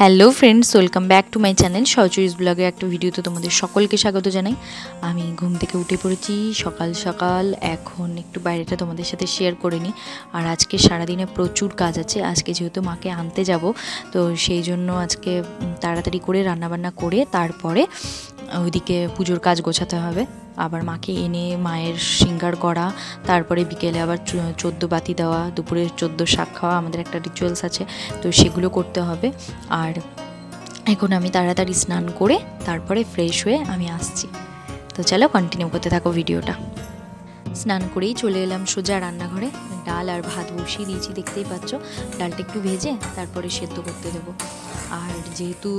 Hello friends, welcome back to my channel সচুরিস ব্লগের একটা ভিডিওতে তোমাদের সকলকে স্বাগত জানাই। আমি ঘুম থেকে উঠে পড়েছি সকাল সকাল। এখন একটু বাইরেটা তোমাদের সাথে শেয়ার করে নিই। আর আজকে সারাদিনে প্রচুর কাজ আছে। আজকে যেহেতু মাকে আনতে যাব, তো সেই জন্য আজকে তাড়াতাড়ি করে রান্নাবান্না করে তারপরে ওইদিকে পুজোর কাজ গোছাতে হবে। আবার মাকে এনে মায়ের শৃঙ্গার করা, তারপরে বিকেলে আবার 14 বাতি দেওয়া, দুপুরে 14 শাক খাওয়া, আমাদের একটা রিচুয়ালস আছে, তো সেগুলো করতে হবে। আর এখন আমি তাড়াতাড়ি স্নান করে তারপরে ফ্রেশ হয়ে আমি আসছি। তো চলো কন্টিনিউ করতে থাকো ভিডিওটা। স্নান করেই চলে এলাম সোজা রান্নাঘরে। ডাল আর ভাত বসিয়ে দিয়েছি, দেখতেই পাচ্ছ। ডালটা একটু ভেজে তারপরে সেদ্ধ করতে দেবো। আর যেহেতু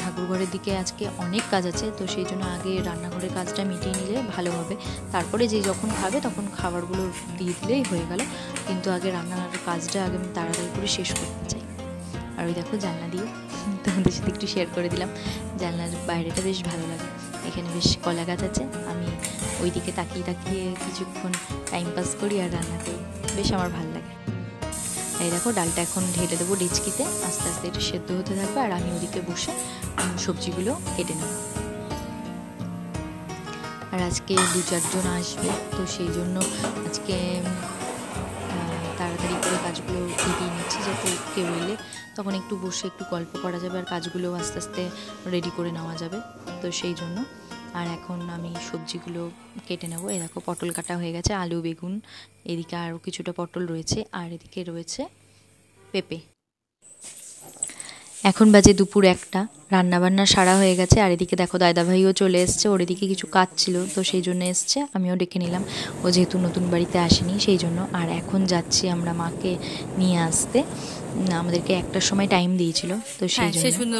ঠাকুরঘরের দিকে আজকে অনেক কাজ আছে, তো সেই জন্য আগে রান্নাঘরের কাজটা মিটিয়ে নিলে ভালো হবে। তারপরে যে যখন খাবে তখন খাবারগুলো দিয়ে দিলেই হয়ে গেল, কিন্তু আগে রান্নার কাজটা আগে আমি তাড়াতাড়ি করে শেষ করতে চাই। আর ওই দেখো জানলা দিয়ে তোমাদের সাথে একটু শেয়ার করে দিলাম। জানলার বাইরেটা বেশ ভালো লাগে, এখানে বেশ কলা গাছ আছে। আমি ওই দিকে তাকিয়ে তাকিয়ে কিছুক্ষণ টাইম পাস করি আর রান্না করি, বেশ আমার ভালো লাগে। এই দেখো ডালটা এখন ঢেলে দেবো ডেচকিতে, আস্তে আস্তে এটা সেদ্ধ হতে থাকবে আর আমি ওদিকে বসে সবজিগুলো কেটে নেব। আর আজকে 2-4 জন আসবে, তো সেই জন্য আজকে তাড়াতাড়ি করে কাজগুলো এগিয়ে নিচ্ছি, যাতে কেউ এলে তখন একটু বসে একটু গল্প করা যাবে আর কাজগুলো আস্তে আস্তে রেডি করে নেওয়া যাবে, তো সেই জন্য। আর এখন আমি সবজিগুলো কেটে নেব। এই দেখো পটল কাটা হয়ে গেছে, আলু বেগুন, এদিকে আরও কিছুটা পটল রয়েছে, আর এদিকে রয়েছে পেঁপে। এখন বাজে দুপুর 1টা, রান্নাবান্না সারা হয়ে গেছে। আর এদিকে দেখো দাদাভাইও চলে এসছে, ওর এদিকে কিছু কাজ ছিল, তো সেই জন্য এসছে, আমিও ডেকে নিলাম। ও যেহেতু নতুন বাড়িতে আসেনি সেই জন্য। আর এখন যাচ্ছি আমরা মাকে নিয়ে আসতে, আমাদেরকে 1টার সময় টাইম দিয়েছিল, তো সেই জন্য।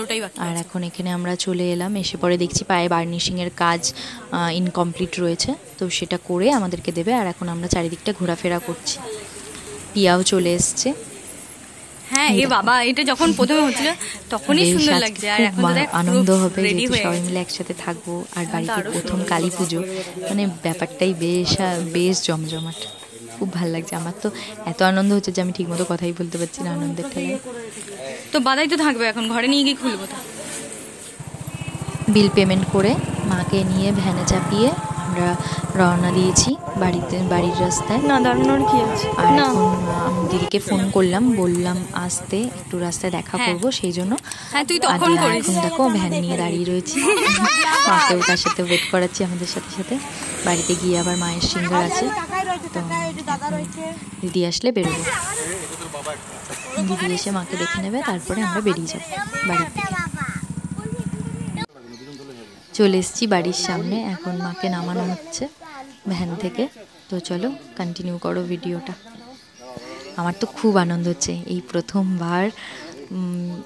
আর এখন এখানে আমরা চলে এলাম, এসে পরে দেখছি পায়ে বার্নিশিংয়ের কাজ ইনকমপ্লিট রয়েছে, তো সেটা করে আমাদেরকে দেবে। আর এখন আমরা চারিদিকটা ঘোরাফেরা করছি। পিয়াও চলে এসছে। হ্যাঁ এ বাবা, এটা যখন প্রথমে হচ্ছিল তখনই সুন্দর লাগছে। আর এখন তো আনন্দ হবে, যেহেতু সবাই মিলে একসাথে থাকবো আর বাড়িতে প্রথম কালী পুজো, মানে ব্যাপারটাই বেশ জমজমাট। খুব ভালো লাগছে, আমার তো এত আনন্দ হচ্ছে যে আমি ঠিকমতো কথাই বলতে পারছি না আনন্দের ঠেলায়। তো বাধাই তো থাকবে, এখন ঘরে নিয়ে গিয়ে খুলবো। বিল পেমেন্ট করে মাকে নিয়ে ভ্যানে চাপিয়ে আমরা রওনা দিয়েছি বাড়ির রাস্তায়। না দাঁড়ানোর কি আছে। আর এখন আমি দিদিকে ফোন করলাম, বললাম আসতে, একটু রাস্তায় দেখা করবো, সেই জন্য। হ্যাঁ তুই তখন করিস। এখন দেখো ভ্যান নিয়ে দাঁড়িয়ে রয়েছি, মাকেও তার সাথে ওয়েট করাচ্ছি আমাদের সাথে সাথে। বাড়িতে গিয়ে আবার মায়ের সিঙ্গার আছে, তো দিদি আসলে বেরোবো। দিদি এসে মাকে দেখে নেবে, তারপরে আমরা বেরিয়ে যাবো বাড়ির থেকে। চলে এসেছি বাড়ির সামনে, এখন মাকে নামানো হচ্ছে ভ্যান থেকে। তো চলো কন্টিনিউ করো ভিডিওটা। আমার তো খুব আনন্দ হচ্ছে, এই প্রথমবার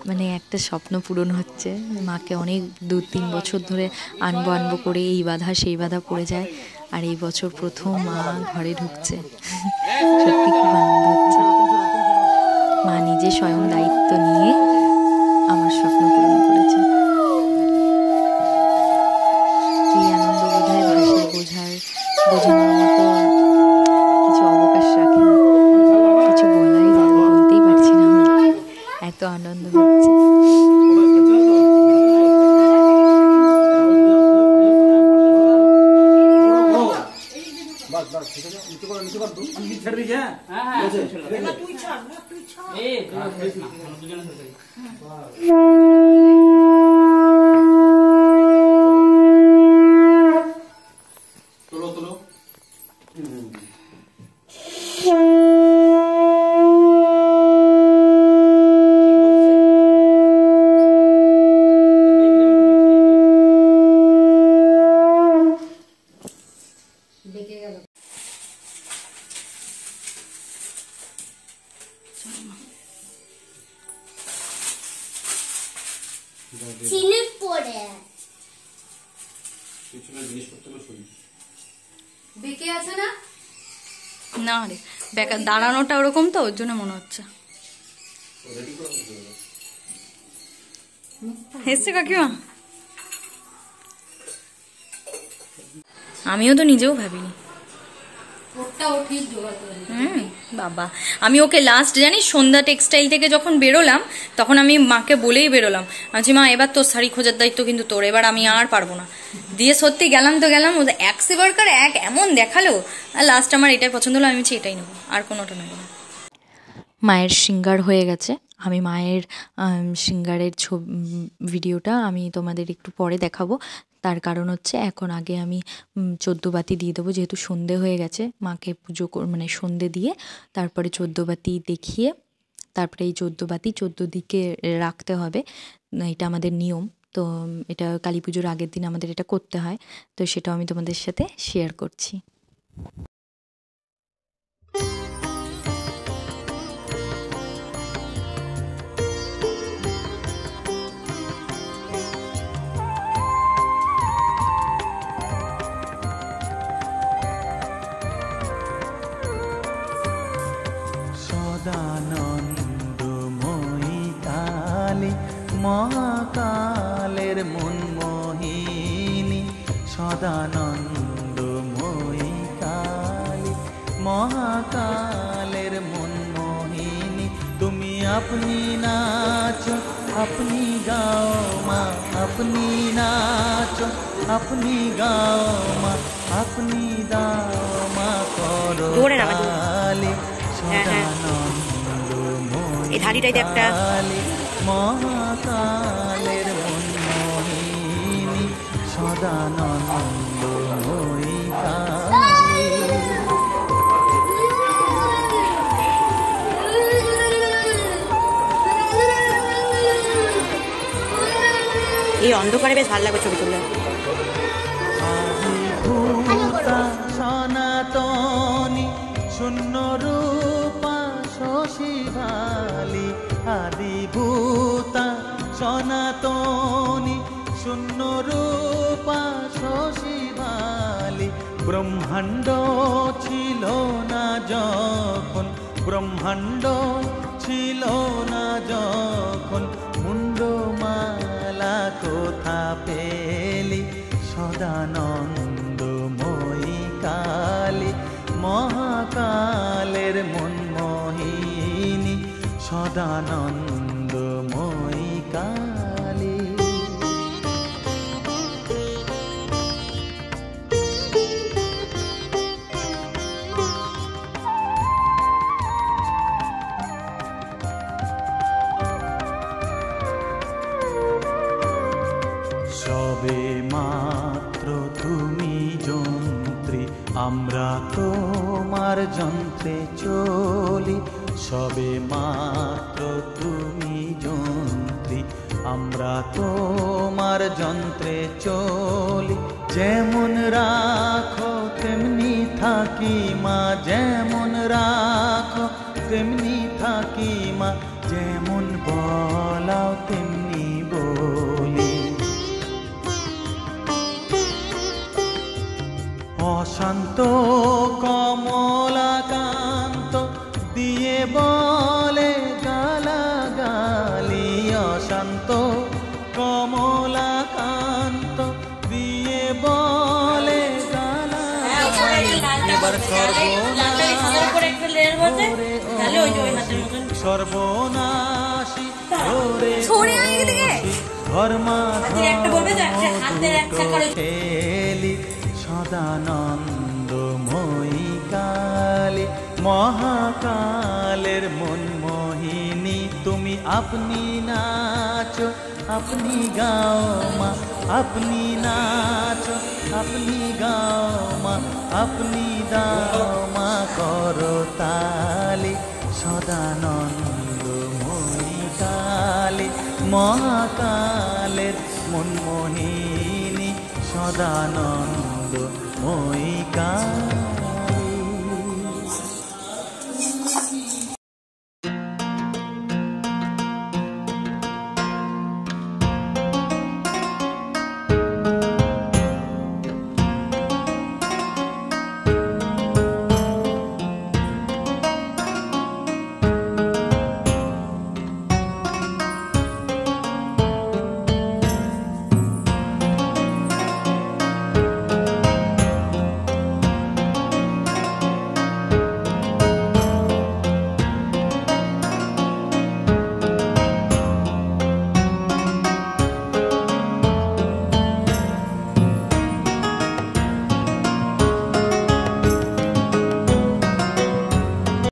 মানে একটা স্বপ্ন পূরণ হচ্ছে। মাকে অনেক 2-3 বছর ধরে আনবো করে এই বাধা সেই বাধা পড়ে যায়, আর এই বছর প্রথম মা ঘরে ঢুকছে। সত্যি খুব আনন্দ হচ্ছে। মা নিজে স্বয়ং দায়িত্ব নিয়ে আমার স্বপ্ন পূরণ করেছে। এই আনন্দ বোধহয় ভাষায় বোঝানোর মতো কিছু অবকাশ রাখে না, কিছু বলতেই পারছি না, এত আনন্দ হচ্ছে। না রে, বেকার দাঁড়ানোটা ওরকম, তো ওর জন্য মনে হচ্ছে। হেসছে কাকিমা, আমিও তো নিজেও ভাবিনি। বাবা, আমি ওকে লাস্ট জানিস সন্ধ্যা টেক্সটাইল থেকে যখন বেরোলাম তখন আমি মাকে বলেই বেরোলাম, আচ্ছা মা এবার তোর শাড়ি খোঁজার দায়িত্ব কিন্তু তোর, এবার আমি আর পারবো না। দিয়ে সত্যি গেলাম তো গেলাম, ও এক সেবারকার এক এমন দেখালো, আর লাস্ট আমার এটাই পছন্দ হলো, আমি এটাই নেবো, আর কোনোটা নেবো না। মায়ের শৃঙ্গার হয়ে গেছে। আমি মায়ের শৃঙ্গারের ভিডিওটা আমি তোমাদের একটু পরে দেখাবো। তার কারণ হচ্ছে এখন আগে আমি 14 বাতি দিয়ে দেবো, যেহেতু সন্ধে হয়ে গেছে। মাকে পুজো মানে সন্ধে দিয়ে তারপরে 14 বাতি দেখিয়ে তারপরে এই 14 বাতি 14 দিকে রাখতে হবে, এটা আমাদের নিয়ম। তো এটা কালী পুজোর আগের দিন আমাদের এটা করতে হয়, তো সেটাও আমি তোমাদের সাথে শেয়ার করছি। সদানন্দময়ী কালী মহাকালের মনমোহিনী, সদানন্দময়ী কালী মহাকালের মনমোহিনী, তুমি আপনি নাচো আপনি গাও মা, আপনি নাচো আপনি গাও মা, আপনি দাও মা করো কালী, মহাকালের মনমোহিনী, সদানন্দময়ী কালী। এই অন্ধকারে বেশ ভালো লাগবে ছবি তুললে। আদিভূতা সনাতনী শূন্য রূপা শশীভালি, আদিভূতা সনাতনী শূন্য রূপা শশীভালি, ব্রহ্মাণ্ড ছিল না যখন, ব্রহ্মাণ্ড ছিল না যখন, মুন্ডমালা কোথা পেলি, সদানন্দময়ী কালী মহাকালের মনমোহিনী, সদানন্দময়ী কালী। সবে মাত্র তুমি যন্ত্রী, আমরা তোমার যন্ত্রে চলি, সবে মাত্র তুমি যন্ত্রী, আমরা তোমার যন্ত্রে চলি, যেমন রাখো তেমনি থাকি মা, যেমন রাখো তেমনি থাকি মা, যেমন বলাও তেমনি বলি, অশান্ত কমলাকান্ত দিয়ে বলে গালাগালি, অশান্ত কমলাকান্ত দিয়ে বলে গালাগালি, এবার সর্বনাশী ধর্মা খেলি, সদানন্দময়ী কালী মহাকালের মনমোহিনী, তুমি আপনি নাচো আপনি গাও মা, আপনি নাচো আপনি গাও মা, আপনি দাও মা করো তালি, সদানন্দময়ী কালী মহাকালের মনমোহিনী, সদানন্দময়ী কালী।